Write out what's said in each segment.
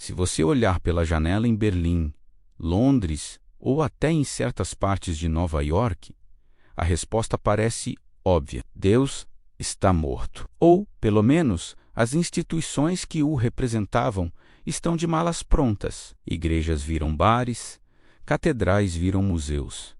Se você olhar pela janela em Berlim, Londres ou até em certas partes de Nova York, a resposta parece óbvia: Deus está morto. Ou, pelo menos, as instituições que o representavam estão de malas prontas. Igrejas viram bares, catedrais viram museus,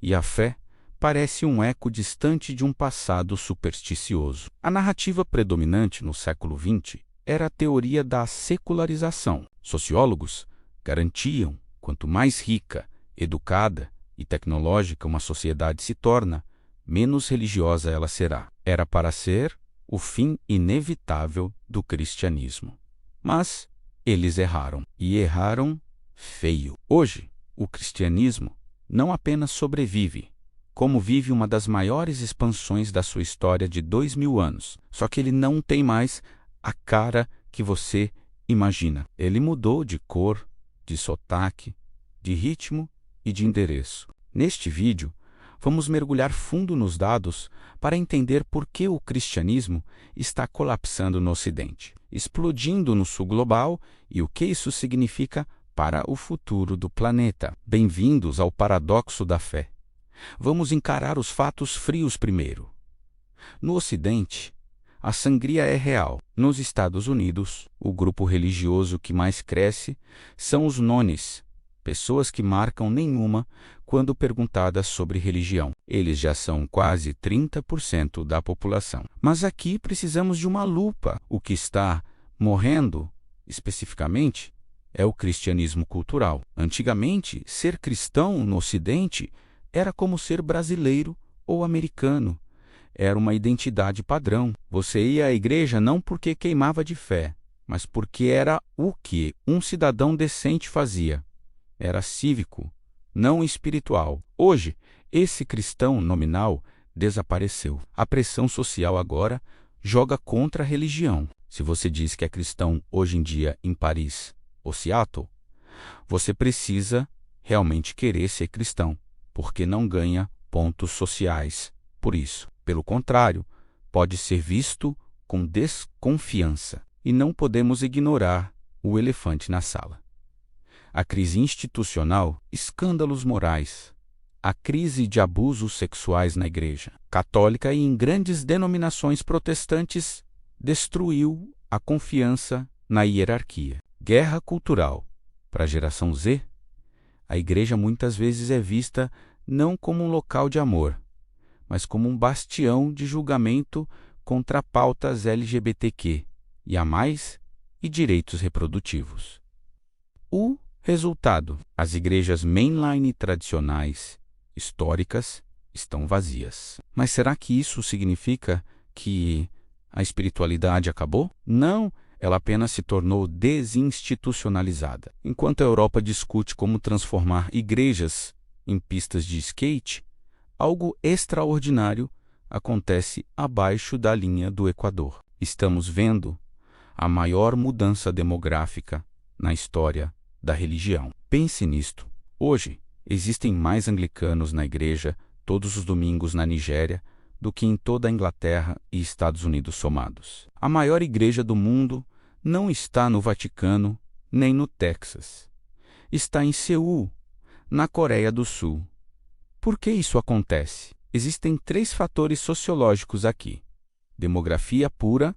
e a fé parece um eco distante de um passado supersticioso. A narrativa predominante no século XX era a teoria da secularização. Sociólogos garantiam: quanto mais rica, educada e tecnológica uma sociedade se torna, menos religiosa ela será. Era para ser o fim inevitável do cristianismo. Mas eles erraram, e erraram feio. Hoje, o cristianismo não apenas sobrevive, como vive uma das maiores expansões da sua história de 2000 anos. Só que ele não tem mais a cara que você imagina. Ele mudou de cor, de sotaque, de ritmo e de endereço. Neste vídeo, vamos mergulhar fundo nos dados para entender por que o cristianismo está colapsando no Ocidente, explodindo no Sul global e o que isso significa para o futuro do planeta. Bem-vindos ao paradoxo da fé. Vamos encarar os fatos frios primeiro. No Ocidente, a sangria é real. Nos Estados Unidos, o grupo religioso que mais cresce são os nones, pessoas que marcam nenhuma quando perguntadas sobre religião. Eles já são quase 30% da população. Mas aqui precisamos de uma lupa. O que está morrendo, especificamente, é o cristianismo cultural. Antigamente, ser cristão no Ocidente era como ser brasileiro ou americano. Era uma identidade padrão. Você ia à igreja não porque queimava de fé, mas porque era o que um cidadão decente fazia. Era cívico, não espiritual. Hoje, esse cristão nominal desapareceu. A pressão social agora joga contra a religião. Se você diz que é cristão hoje em dia em Paris ou Seattle, você precisa realmente querer ser cristão, porque não ganha pontos sociais por isso. Pelo contrário, pode ser visto com desconfiança. E não podemos ignorar o elefante na sala. A crise institucional, escândalos morais, a crise de abusos sexuais na igreja católica e em grandes denominações protestantes destruiu a confiança na hierarquia. Guerra cultural. Para a geração Z, a igreja muitas vezes é vista não como um local de amor, mas como um bastião de julgamento contra pautas LGBTQ e direitos reprodutivos. O resultado: as igrejas mainline tradicionais, históricas, estão vazias. Mas será que isso significa que a espiritualidade acabou? Não, ela apenas se tornou desinstitucionalizada. Enquanto a Europa discute como transformar igrejas em pistas de skate, algo extraordinário acontece abaixo da linha do Equador. Estamos vendo a maior mudança demográfica na história da religião. Pense nisto. Hoje, existem mais anglicanos na igreja todos os domingos na Nigéria do que em toda a Inglaterra e Estados Unidos somados. A maior igreja do mundo não está no Vaticano nem no Texas. Está em Seul, na Coreia do Sul. Por que isso acontece? Existem 3 fatores sociológicos aqui. Demografia pura: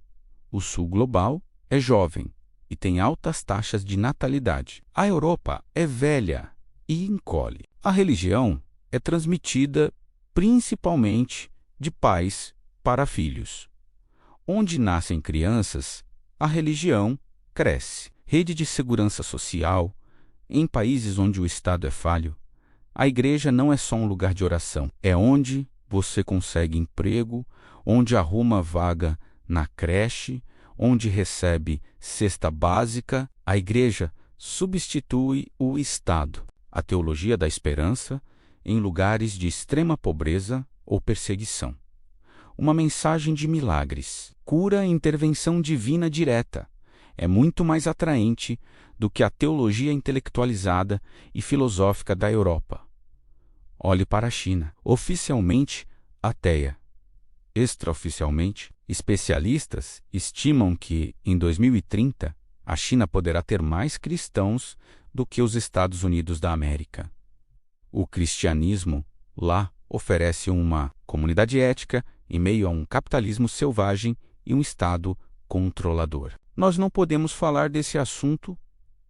o Sul global é jovem e tem altas taxas de natalidade. A Europa é velha e encolhe. A religião é transmitida principalmente de pais para filhos. Onde nascem crianças, a religião cresce. Rede de segurança social. Em países onde o Estado é falho, a igreja não é só um lugar de oração. É onde você consegue emprego, onde arruma vaga na creche, onde recebe cesta básica. A igreja substitui o Estado, a teologia da esperança, em lugares de extrema pobreza ou perseguição. Uma mensagem de milagres, cura e intervenção divina direta é muito mais atraente do que a teologia intelectualizada e filosófica da Europa. Olhe para a China, oficialmente ateia. Extraoficialmente, especialistas estimam que, em 2030, A China poderá ter mais cristãos do que os Estados Unidos da América. O cristianismo lá oferece uma comunidade ética em meio a um capitalismo selvagem e um Estado controlador. Nós não podemos falar desse assunto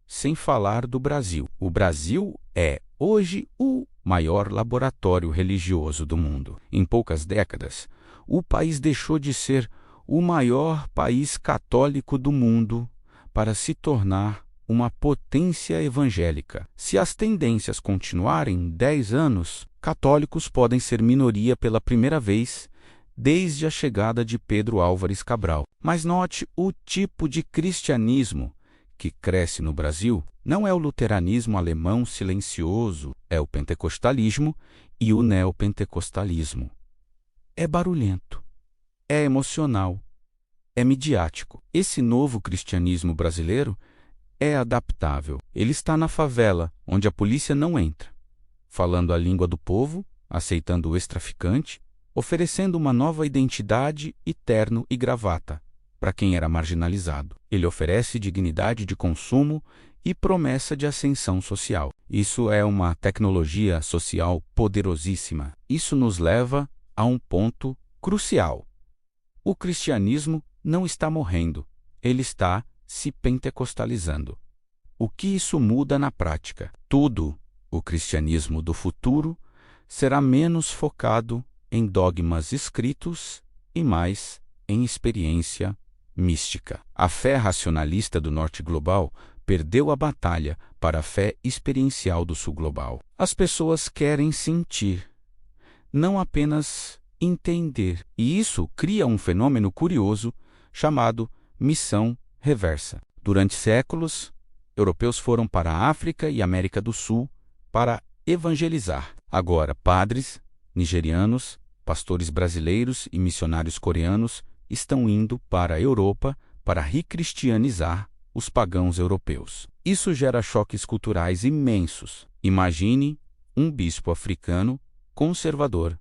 sem falar do Brasil. O Brasil é, hoje, o maior laboratório religioso do mundo. Em poucas décadas, o país deixou de ser o maior país católico do mundo para se tornar uma potência evangélica. Se as tendências continuarem 10 anos, católicos podem ser minoria pela primeira vez desde a chegada de Pedro Álvares Cabral. Mas note o tipo de cristianismo que cresce no Brasil não é o luteranismo alemão silencioso, é o pentecostalismo e o neopentecostalismo. É barulhento, é emocional, é midiático. Esse novo cristianismo brasileiro é adaptável. Ele está na favela, onde a polícia não entra, falando a língua do povo, aceitando o ex-traficante, oferecendo uma nova identidade e terno e gravata para quem era marginalizado. Ele oferece dignidade de consumo e promessa de ascensão social. Isso é uma tecnologia social poderosíssima. Isso nos leva a um ponto crucial. O cristianismo não está morrendo, ele está se pentecostalizando. O que isso muda na prática? Tudo. O cristianismo do futuro será menos focado em dogmas escritos e mais em experiência mística. A fé racionalista do norte global perdeu a batalha para a fé experiencial do sul global. As pessoas querem sentir, não apenas entender. E isso cria um fenômeno curioso chamado missão reversa. Durante séculos, europeus foram para a África e América do Sul para evangelizar. Agora, padres nigerianos, pastores brasileiros e missionários coreanos estão indo para a Europa para recristianizar os pagãos europeus. Isso gera choques culturais imensos. Imagine um bispo africano conservador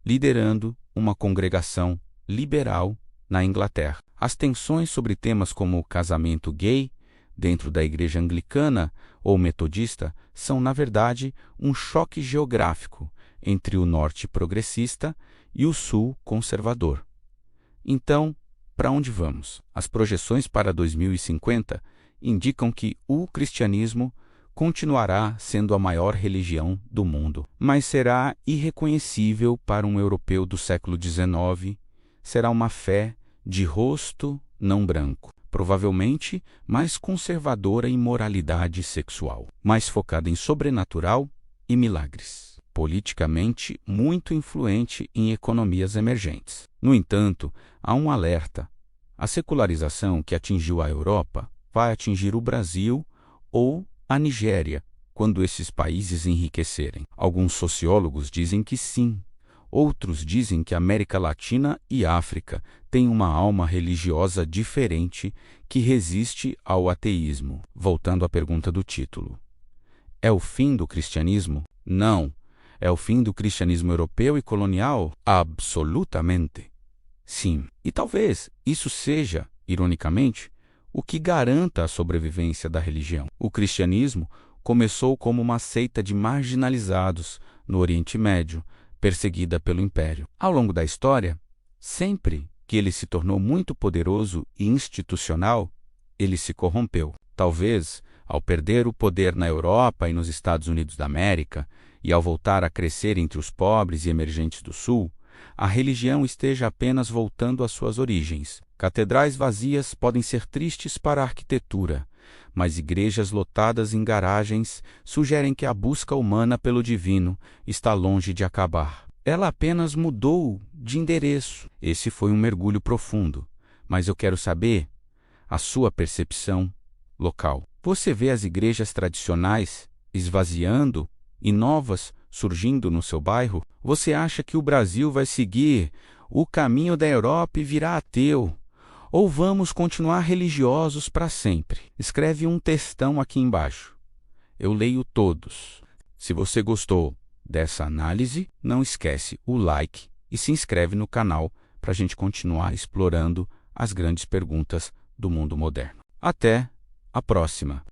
liderando uma congregação liberal na Inglaterra. As tensões sobre temas como o casamento gay dentro da igreja anglicana ou metodista são, na verdade, um choque geográfico entre o norte progressista e o sul conservador. Então, para onde vamos? As projeções para 2050 indicam que o cristianismo continuará sendo a maior religião do mundo, mas será irreconhecível para um europeu do século XIX, será uma fé de rosto não branco, provavelmente mais conservadora em moralidade sexual, mais focada em sobrenatural e milagres, politicamente muito influente em economias emergentes. No entanto, há um alerta: a secularização que atingiu a Europa vai atingir o Brasil ou a Nigéria quando esses países enriquecerem. Alguns sociólogos dizem que sim. Outros dizem que a América Latina e África têm uma alma religiosa diferente que resiste ao ateísmo. Voltando à pergunta do título. É o fim do cristianismo? Não. É o fim do cristianismo europeu e colonial? Absolutamente. Sim. E talvez isso seja, ironicamente, o que garanta a sobrevivência da religião. O cristianismo começou como uma seita de marginalizados no Oriente Médio, perseguida pelo Império. Ao longo da história, sempre que ele se tornou muito poderoso e institucional, ele se corrompeu. Talvez, ao perder o poder na Europa e nos Estados Unidos da América, e ao voltar a crescer entre os pobres e emergentes do Sul, a religião esteja apenas voltando às suas origens. Catedrais vazias podem ser tristes para a arquitetura, mas igrejas lotadas em garagens sugerem que a busca humana pelo divino está longe de acabar. Ela apenas mudou de endereço. Esse foi um mergulho profundo, mas eu quero saber a sua percepção local. Você vê as igrejas tradicionais esvaziando e novas surgindo no seu bairro? Você acha que o Brasil vai seguir o caminho da Europa e virar ateu? Ou vamos continuar religiosos para sempre? Escreve um textão aqui embaixo. Eu leio todos. Se você gostou dessa análise, não esquece o like e se inscreve no canal para a gente continuar explorando as grandes perguntas do mundo moderno. Até a próxima.